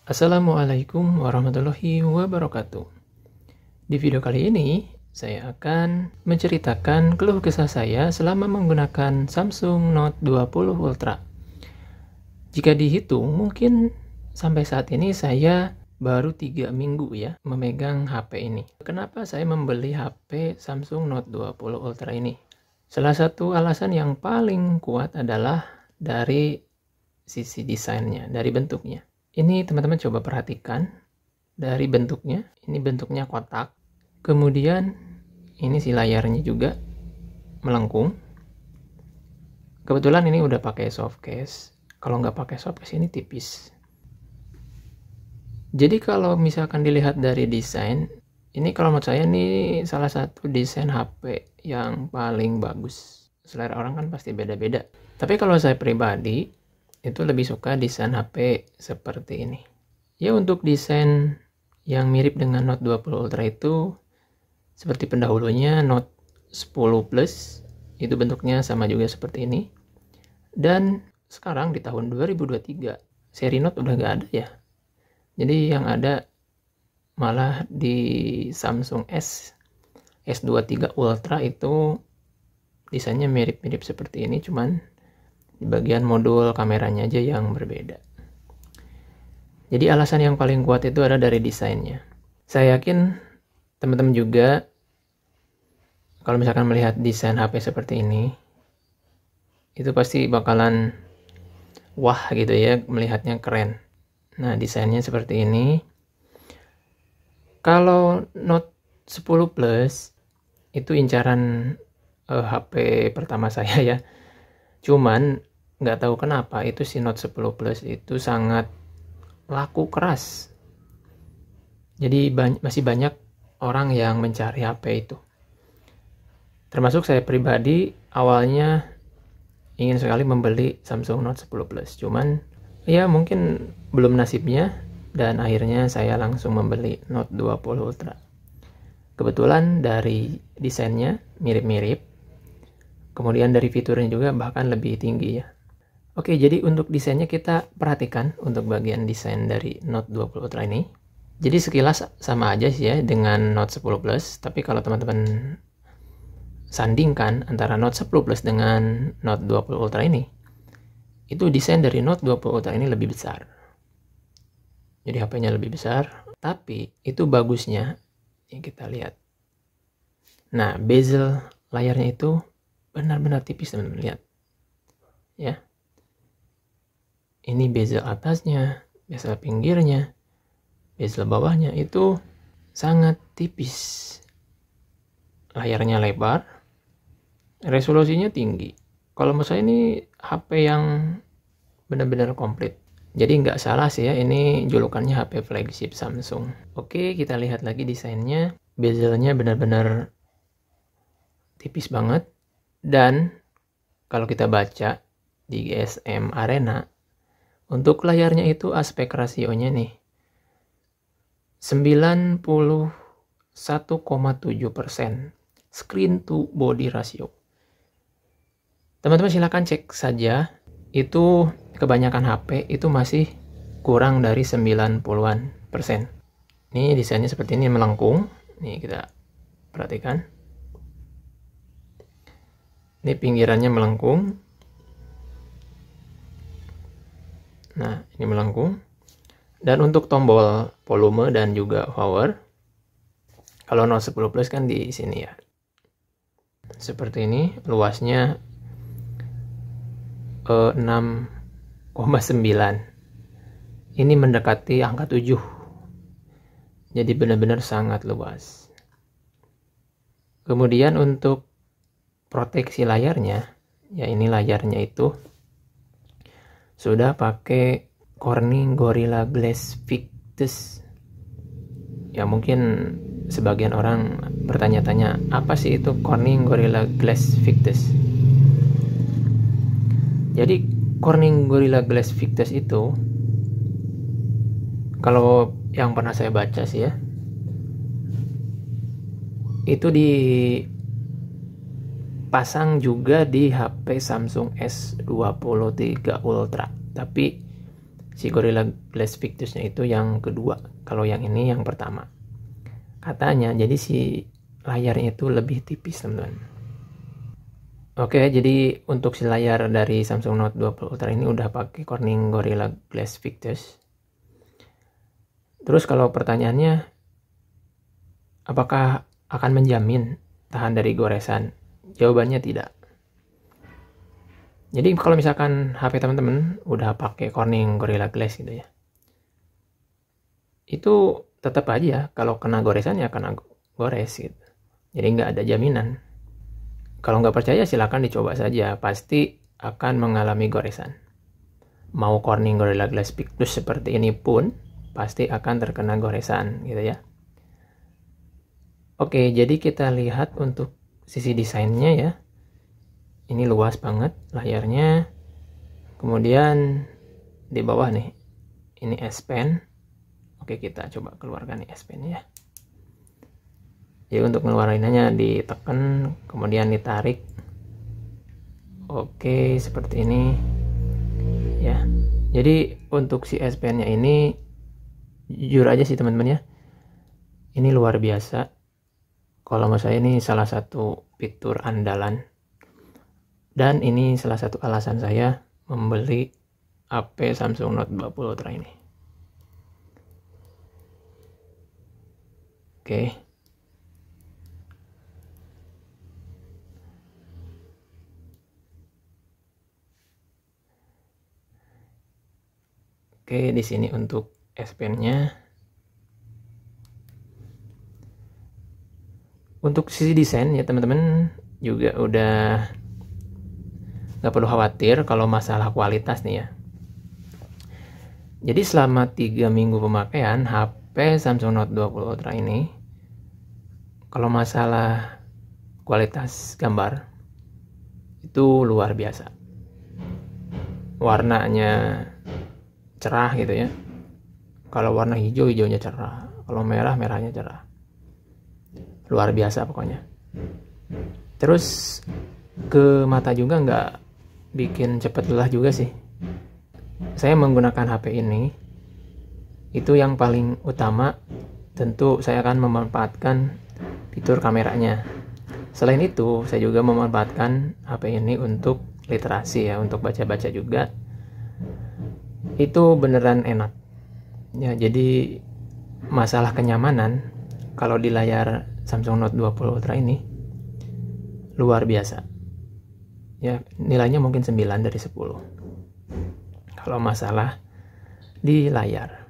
Assalamualaikum warahmatullahi wabarakatuh. Di video kali ini, saya akan menceritakan keluh kesah saya selama menggunakan Samsung Note 20 Ultra. Jika dihitung, mungkin sampai saat ini saya baru 3 minggu ya memegang HP ini. Kenapa saya membeli HP Samsung Note 20 Ultra ini? Salah satu alasan yang paling kuat adalah dari sisi desainnya, dari bentuknya. Ini teman-teman coba perhatikan dari bentuknya. Ini bentuknya kotak. Kemudian ini si layarnya juga melengkung. Kebetulan ini udah pakai soft case. Kalau nggak pakai soft case ini tipis. Jadi kalau misalkan dilihat dari desain, ini kalau menurut saya ini salah satu desain HP yang paling bagus. Selera orang kan pasti beda-beda. Tapi kalau saya pribadi, itu lebih suka desain HP seperti ini. Ya, untuk desain yang mirip dengan Note 20 Ultra itu seperti pendahulunya Note 10 Plus, itu bentuknya sama juga seperti ini. Dan sekarang di tahun 2023 seri Note udah gak ada ya. Jadi yang ada malah di Samsung S23 Ultra itu desainnya mirip-mirip seperti ini, cuman di bagian modul kameranya aja yang berbeda. Jadi alasan yang paling kuat itu ada dari desainnya. Saya yakin teman-teman juga kalau misalkan melihat desain HP seperti ini, itu pasti bakalan wah gitu ya, melihatnya keren. Nah, desainnya seperti ini. Kalau Note 10 Plus itu incaran HP pertama saya ya. Cuman nggak tahu kenapa itu si Note 10 Plus itu sangat laku keras. Jadi masih banyak orang yang mencari HP itu. Termasuk saya pribadi awalnya ingin sekali membeli Samsung Note 10 Plus. Cuman ya mungkin belum nasibnya dan akhirnya saya langsung membeli Note 20 Ultra. Kebetulan dari desainnya mirip-mirip. Kemudian dari fiturnya juga bahkan lebih tinggi ya. Oke, jadi untuk desainnya kita perhatikan untuk bagian desain dari Note 20 Ultra ini. Jadi sekilas sama aja sih ya dengan Note 10 Plus. Tapi kalau teman-teman sandingkan antara Note 10 Plus dengan Note 20 Ultra ini, itu desain dari Note 20 Ultra ini lebih besar. Jadi HP-nya lebih besar, tapi itu bagusnya yang kita lihat. Nah, bezel layarnya itu benar-benar tipis, teman-teman lihat. Ya. Ini bezel atasnya, bezel pinggirnya, bezel bawahnya itu sangat tipis. Layarnya lebar, resolusinya tinggi. Kalau menurut saya ini HP yang benar-benar komplit. Jadi nggak salah sih ya, ini julukannya HP flagship Samsung. Oke, kita lihat lagi desainnya. Bezelnya benar-benar tipis banget. Dan kalau kita baca di GSM Arena, untuk layarnya itu aspek rasionya nih 91,7% screen to body ratio. Teman-teman silahkan cek saja, itu kebanyakan HP itu masih kurang dari 90-an persen. Ini desainnya seperti ini, melengkung. Nih kita perhatikan. Ini pinggirannya melengkung. Nah, ini melengkung. Dan untuk tombol volume dan juga power, kalau Note 10 Plus kan di sini ya. Seperti ini, luasnya 6,9. Ini mendekati angka 7. Jadi benar-benar sangat luas. Kemudian untuk proteksi layarnya, ya ini layarnya itu sudah pakai Corning Gorilla Glass Victus. Ya mungkin sebagian orang bertanya-tanya, apa sih itu Corning Gorilla Glass Victus? Jadi Corning Gorilla Glass Victus itu, kalau yang pernah saya baca sih ya, itu dipasang juga di HP Samsung S23 Ultra. Tapi si Gorilla Glass Victusnya itu yang kedua, kalau yang ini yang pertama katanya. Jadi si layarnya itu lebih tipis teman-teman. Oke, jadi untuk si layar dari Samsung Note 20 Ultra ini udah pakai Corning Gorilla Glass Victus. Terus kalau pertanyaannya, apakah akan menjamin tahan dari goresan? Jawabannya tidak. Jadi kalau misalkan HP teman-teman udah pakai Corning Gorilla Glass gitu ya, itu tetap aja kalau kena goresan ya kena gores gitu. Jadi nggak ada jaminan. Kalau nggak percaya silakan dicoba saja, pasti akan mengalami goresan. Mau Corning Gorilla Glass Victus seperti ini pun pasti akan terkena goresan gitu ya. Oke, jadi kita lihat untuk sisi desainnya ya. Ini luas banget layarnya. Kemudian di bawah nih, ini S Pen. Oke, kita coba keluarkan nih S Pen ya. Jadi untuk ngeluarinnya ditekan, kemudian ditarik. Oke, seperti ini ya. Jadi untuk si S Pen-nya ini jujur aja sih teman-teman ya, ini luar biasa. Kalau menurut saya ini salah satu fitur andalan, dan ini salah satu alasan saya membeli HP Samsung Note 20 Ultra ini. Oke, di sini untuk S Pen-nya. Untuk sisi desain ya teman-teman juga udah nggak perlu khawatir kalau masalah kualitas nih ya. Jadi selama 3 minggu pemakaian HP Samsung Note 20 Ultra ini, kalau masalah kualitas gambar itu luar biasa. Warnanya cerah gitu ya. Kalau warna hijau, hijaunya cerah. Kalau merah, merahnya cerah. Luar biasa pokoknya. Terus ke mata juga nggak bikin cepet lelah juga sih. Saya menggunakan HP ini, itu yang paling utama tentu saya akan memanfaatkan fitur kameranya. Selain itu, saya juga memanfaatkan HP ini untuk literasi ya, untuk baca-baca juga. Itu beneran enak ya. Jadi masalah kenyamanan kalau di layar Samsung Note 20 Ultra ini luar biasa ya, nilainya mungkin 9 dari 10 kalau masalah di layar.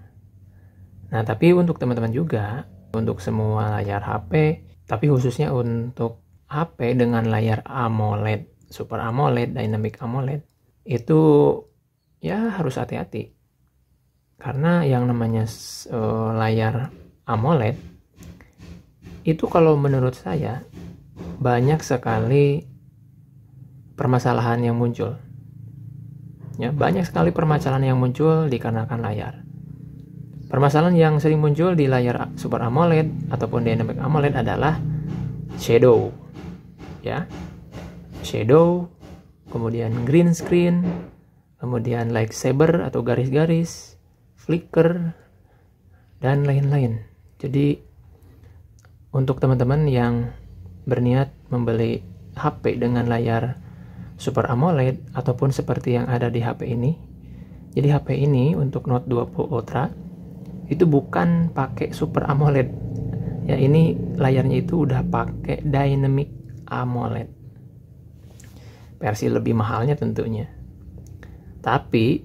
Nah, tapi untuk teman-teman juga, untuk semua layar HP, tapi khususnya untuk HP dengan layar AMOLED, Super AMOLED, Dynamic AMOLED, itu ya harus hati-hati. Karena yang namanya layar AMOLED itu kalau menurut saya banyak sekali permasalahan yang muncul. Ya, banyak sekali permasalahan yang muncul dikarenakan layar. Permasalahan yang sering muncul di layar Super AMOLED ataupun Dynamic AMOLED adalah shadow. Ya. Shadow, kemudian green screen, kemudian lightsaber atau garis-garis, flicker, dan lain-lain. Jadi untuk teman-teman yang berniat membeli HP dengan layar Super AMOLED ataupun seperti yang ada di HP ini, jadi HP ini untuk Note 20 Ultra itu bukan pakai Super AMOLED ya, ini layarnya itu udah pakai Dynamic AMOLED, versi lebih mahalnya tentunya. Tapi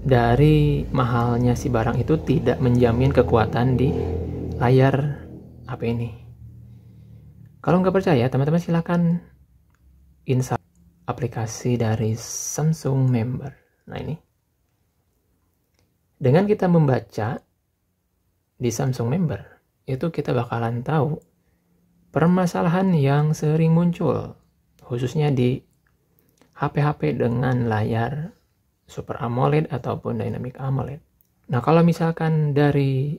dari mahalnya si barang itu tidak menjamin kekuatan di layar HP ini. Kalau nggak percaya, teman-teman silakan install aplikasi dari Samsung Member. Nah ini, dengan kita membaca di Samsung Member, itu kita bakalan tahu permasalahan yang sering muncul, khususnya di HP-HP dengan layar Super AMOLED ataupun Dynamic AMOLED. Nah, kalau misalkan dari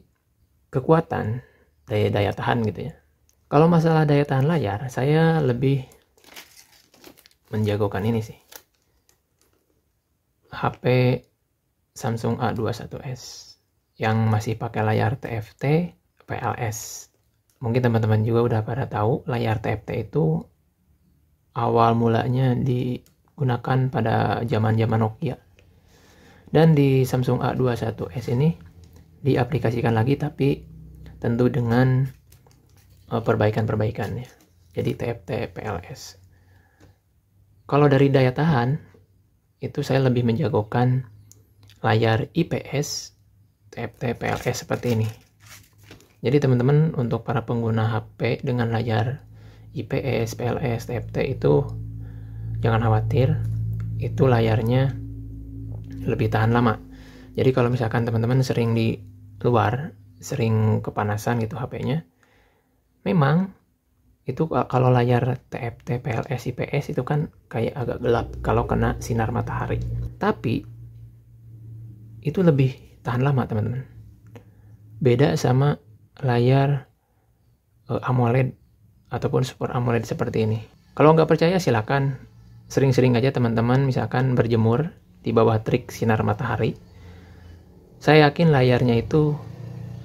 kekuatan, daya tahan gitu ya. Kalau masalah daya tahan layar, saya lebih menjagokan ini sih. HP Samsung A21s yang masih pakai layar TFT PLS. Mungkin teman-teman juga udah pada tahu layar TFT itu awal mulanya digunakan pada zaman-zaman Nokia. Dan di Samsung A21s ini diaplikasikan lagi, tapi tentu dengan perbaikan-perbaikannya. Jadi TFT PLS. Kalau dari daya tahan, itu saya lebih menjagokan layar IPS TFT PLS seperti ini. Jadi teman-teman, untuk para pengguna HP dengan layar IPS, PLS, TFT itu jangan khawatir, itu layarnya lebih tahan lama. Jadi kalau misalkan teman-teman sering di luar, sering kepanasan gitu HP-nya, memang itu kalau layar TFT, PLS, IPS itu kan kayak agak gelap kalau kena sinar matahari. Tapi itu lebih tahan lama teman-teman. Beda sama layar AMOLED ataupun Super AMOLED seperti ini. Kalau nggak percaya silakan sering-sering aja teman-teman misalkan berjemur di bawah terik sinar matahari. Saya yakin layarnya itu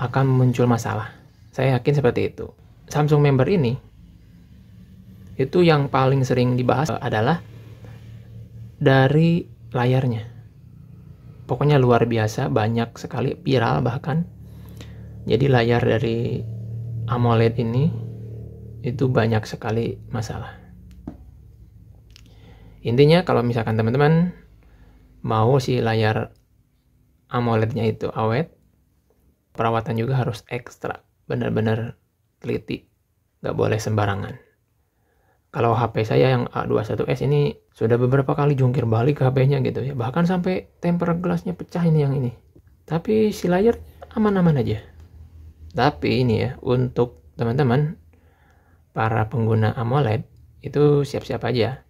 akan muncul masalah. Saya yakin seperti itu. Samsung Member ini itu yang paling sering dibahas adalah dari layarnya. Pokoknya luar biasa, banyak sekali, viral bahkan. Jadi layar dari AMOLED ini itu banyak sekali masalah. Intinya kalau misalkan teman-teman mau si layar AMOLED-nya itu awet, perawatan juga harus ekstra, benar-benar teliti, nggak boleh sembarangan. Kalau HP saya yang A21s ini sudah beberapa kali jungkir balik HP-nya gitu ya, bahkan sampai temper glassnya pecah ini yang ini. Tapi si layar aman-aman aja. Tapi ini ya, untuk teman-teman para pengguna AMOLED itu siap-siap aja.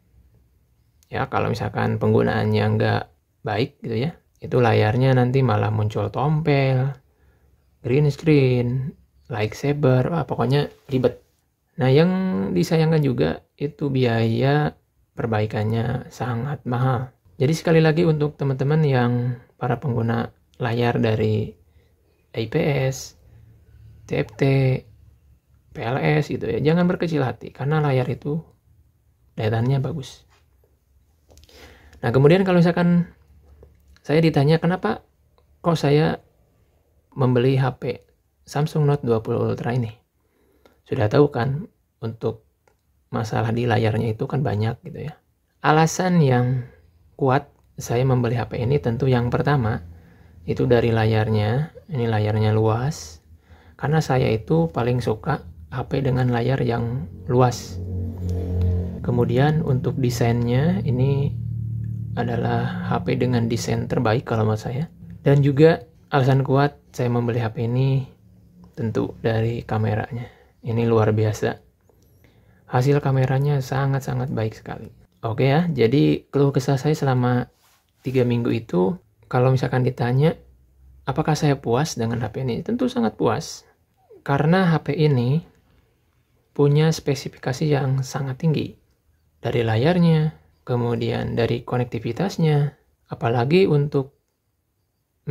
Ya, kalau misalkan penggunaannya nggak baik gitu ya, itu layarnya nanti malah muncul tompel, green screen, lightsaber, pokoknya ribet. Nah, yang disayangkan juga itu biaya perbaikannya sangat mahal. Jadi sekali lagi untuk teman-teman yang para pengguna layar dari IPS, TFT, PLS gitu ya, jangan berkecil hati karena layar itu daya tahannya bagus. Nah, kemudian kalau misalkan saya ditanya kenapa kok saya membeli HP Samsung Note 20 Ultra ini. Sudah tahu kan, untuk masalah di layarnya itu kan banyak gitu ya. Alasan yang kuat saya membeli HP ini tentu yang pertama itu dari layarnya. Ini layarnya luas. Karena saya itu paling suka HP dengan layar yang luas. Kemudian untuk desainnya ini adalah HP dengan desain terbaik kalau menurut saya. Dan juga alasan kuat saya membeli HP ini tentu dari kameranya. Ini luar biasa. Hasil kameranya sangat-sangat baik sekali. Oke ya, jadi keluh kesah saya selama 3 minggu itu, kalau misalkan ditanya apakah saya puas dengan HP ini? Tentu sangat puas. Karena HP ini punya spesifikasi yang sangat tinggi. Dari layarnya, kemudian dari konektivitasnya, apalagi untuk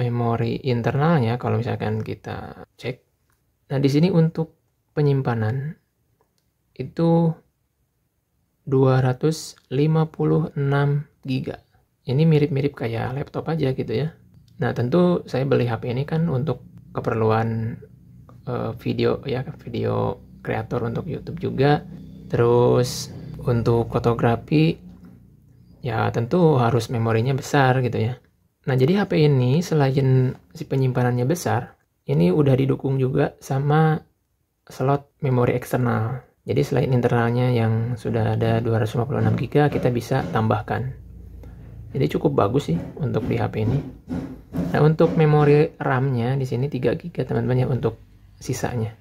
memori internalnya kalau misalkan kita cek. Nah, di sini untuk penyimpanan itu 256 GB. Ini mirip-mirip kayak laptop aja gitu ya. Nah, tentu saya beli HP ini kan untuk keperluan video ya, video kreator untuk YouTube juga. Terus untuk fotografi ya tentu harus memorinya besar gitu ya. Nah, jadi HP ini selain si penyimpanannya besar, ini udah didukung juga sama slot memori eksternal. Jadi selain internalnya yang sudah ada 256 GB, kita bisa tambahkan. Jadi cukup bagus sih untuk di HP ini. Nah, untuk memori RAM-nya di sini 3 GB teman-teman ya, untuk sisanya.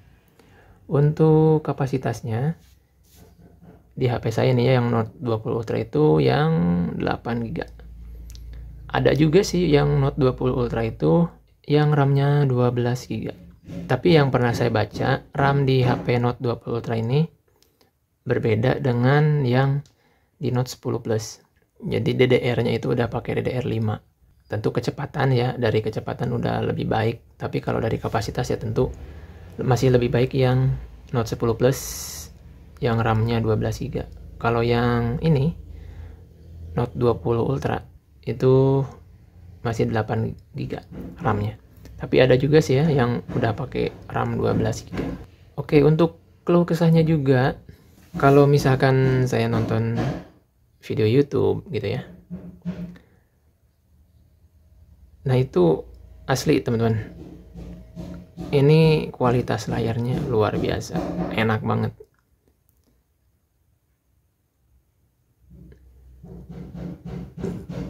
Untuk kapasitasnya di HP saya ini ya, yang Note 20 Ultra itu yang 8 GB. Ada juga sih yang Note 20 Ultra itu yang RAM-nya 12 GB. Tapi yang pernah saya baca, RAM di HP Note 20 Ultra ini berbeda dengan yang di Note 10 Plus. Jadi DDR-nya itu udah pakai DDR5. tentu kecepatan ya, dari kecepatan udah lebih baik, tapi kalau dari kapasitas ya tentu masih lebih baik yang Note 10 Plus yang RAM-nya 12 GB. Kalau yang ini Note 20 Ultra itu masih 8 GB RAM-nya. Tapi ada juga sih ya yang udah pakai RAM 12 GB. Oke, untuk keluh kesahnya juga, kalau misalkan saya nonton video YouTube gitu ya, nah itu asli teman-teman, ini kualitas layarnya luar biasa, enak banget.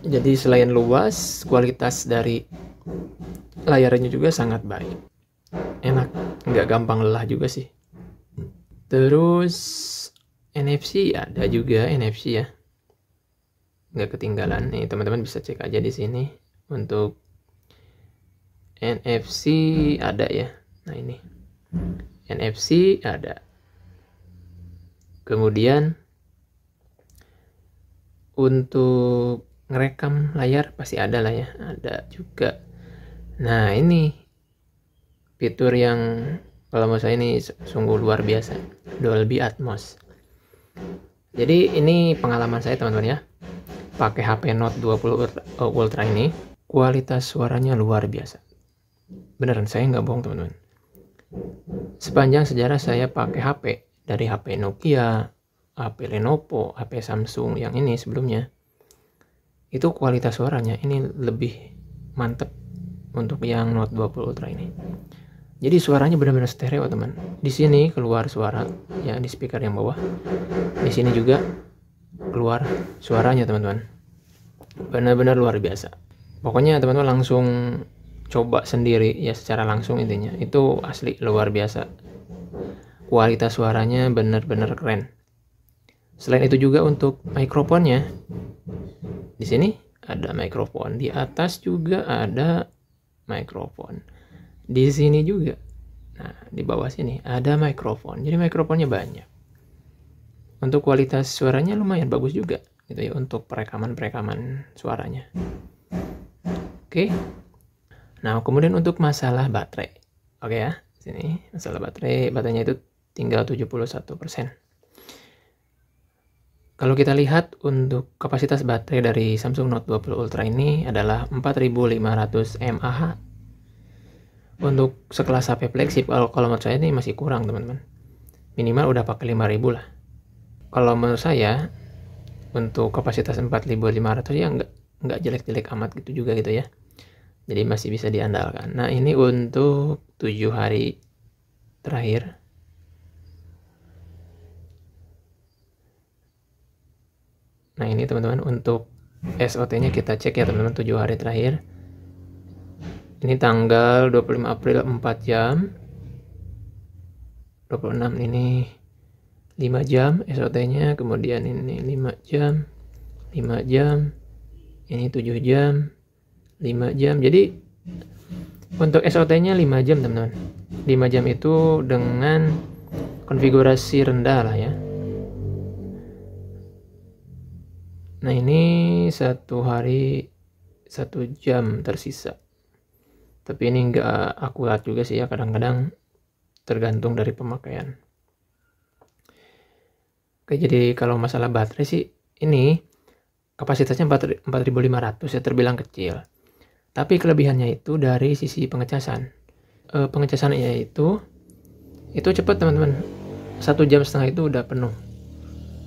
Jadi selain luas, kualitas dari layarnya juga sangat baik, enak, nggak gampang lelah juga sih. Terus NFC ada juga, NFC ya, nggak ketinggalan nih, teman-teman bisa cek aja di sini. Untuk NFC ada ya, nah ini NFC ada. Kemudian untuk ngerekam layar pasti ada lah ya, ada juga. Nah ini fitur yang kalau menurut saya ini sungguh luar biasa, Dolby Atmos. Jadi ini pengalaman saya teman-teman ya, pakai HP Note 20 Ultra ini, kualitas suaranya luar biasa. Beneran, saya nggak bohong teman-teman. Sepanjang sejarah saya pakai HP, dari HP Nokia, HP Lenovo, HP Samsung yang ini sebelumnya, itu kualitas suaranya ini lebih mantep untuk yang Note 20 Ultra ini. Jadi suaranya benar-benar stereo teman. Di sini keluar suara ya di speaker yang bawah. Di sini juga keluar suaranya teman-teman. Benar-benar luar biasa. Pokoknya teman-teman langsung coba sendiri ya secara langsung, intinya itu asli luar biasa. Kualitas suaranya benar-benar keren. Selain itu juga untuk mikrofonnya, di sini ada mikrofon, di atas juga ada mikrofon, di sini juga, nah di bawah sini ada mikrofon. Jadi mikrofonnya banyak. Untuk kualitas suaranya lumayan bagus juga gitu ya untuk perekaman suaranya. Oke. Nah, kemudian untuk masalah baterai. Oke ya, sini masalah baterainya itu tinggal 71%. Kalau kita lihat untuk kapasitas baterai dari Samsung Note 20 Ultra ini adalah 4500 mAh. Untuk sekelas HP flagship, kalau menurut saya ini masih kurang teman-teman. Minimal udah pakai 5000 lah. Kalau menurut saya untuk kapasitas 4500 ya nggak jelek-jelek amat gitu juga gitu ya. Jadi masih bisa diandalkan. Nah ini untuk 7 hari terakhir. Nah ini teman-teman untuk SOT-nya kita cek ya teman-teman, 7 hari terakhir. Ini tanggal 25 April 4 jam. 26 ini 5 jam SOT-nya. Kemudian ini 5 jam. 5 jam. Ini 7 jam. 5 jam. Jadi untuk SOT-nya 5 jam teman-teman. 5 jam itu dengan konfigurasi rendah lah ya. Nah ini 1 hari 1 jam tersisa. Tapi ini enggak akurat juga sih ya, kadang-kadang tergantung dari pemakaian. Oke, jadi kalau masalah baterai sih ini kapasitasnya 4500 ya, terbilang kecil. Tapi kelebihannya itu dari sisi pengecasan. Pengecasannya itu cepat teman-teman. 1,5 jam itu udah penuh.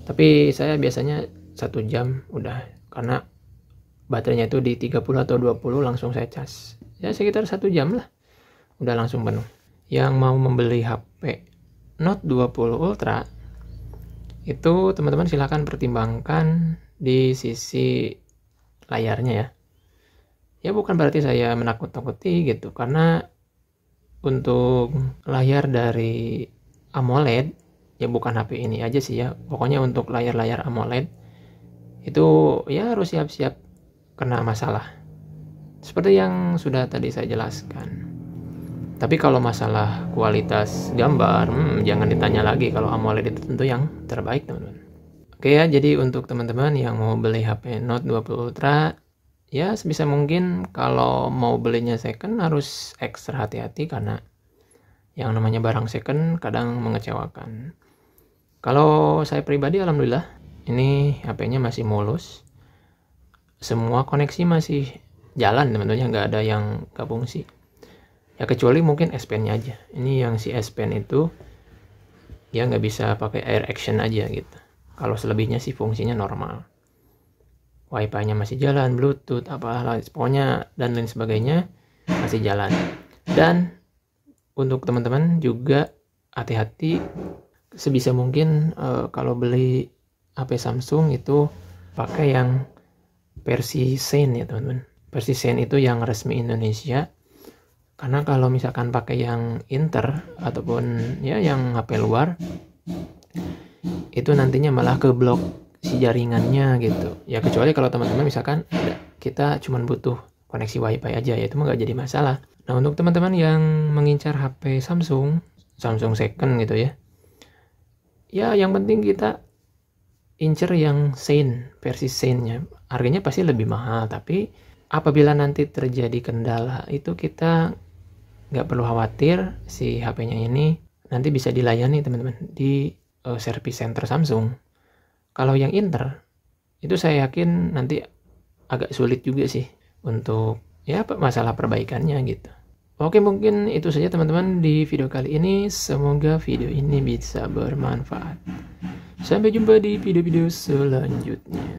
Tapi saya biasanya 1 jam udah, karena baterainya itu di 30 atau 20 langsung saya cas. Ya sekitar 1 jam lah udah langsung penuh. Yang mau membeli HP Note 20 Ultra itu teman-teman silahkan pertimbangkan di sisi layarnya ya. Ya bukan berarti saya menakut-nakuti gitu, karena untuk layar dari AMOLED ya, bukan HP ini aja sih ya, pokoknya untuk layar-layar AMOLED itu ya harus siap-siap kena masalah seperti yang sudah tadi saya jelaskan. Tapi kalau masalah kualitas gambar, jangan ditanya lagi. Kalau AMOLED itu tentu yang terbaik teman-teman. Oke ya, jadi untuk teman-teman yang mau beli HP Note 20 Ultra, ya sebisa mungkin kalau mau belinya second harus ekstra hati-hati, karena yang namanya barang second kadang mengecewakan. Kalau saya pribadi alhamdulillah ini HP-nya masih mulus, semua koneksi masih jalan teman-teman, nggak ada yang nggak fungsi ya, kecuali mungkin S Pen-nya aja. Ini yang si S Pen itu ya nggak bisa pakai air action aja gitu. Kalau selebihnya sih fungsinya normal, Wi-Fi-nya masih jalan, Bluetooth, apalah pokoknya dan lain sebagainya masih jalan. Dan untuk teman-teman juga hati-hati, sebisa mungkin kalau beli HP Samsung itu pakai yang versi Zen ya teman-teman. Versi Zen itu yang resmi Indonesia. Karena kalau misalkan pakai yang Inter ataupun ya yang HP luar, itu nantinya malah keblok si jaringannya gitu. Ya kecuali kalau teman-teman misalkan kita cuma butuh koneksi Wi-Fi aja, ya itu mah nggak jadi masalah. Nah untuk teman-teman yang mengincar HP Samsung second gitu ya, ya yang penting kita incer yang Zen, versi Zen-nya. Harganya pasti lebih mahal, tapi apabila nanti terjadi kendala itu kita nggak perlu khawatir, si HP-nya ini nanti bisa dilayani teman-teman di service center Samsung. Kalau yang Inter itu saya yakin nanti agak sulit juga sih untuk ya masalah perbaikannya gitu. Oke, mungkin itu saja teman-teman di video kali ini. Semoga video ini bisa bermanfaat. Sampai jumpa di video-video selanjutnya.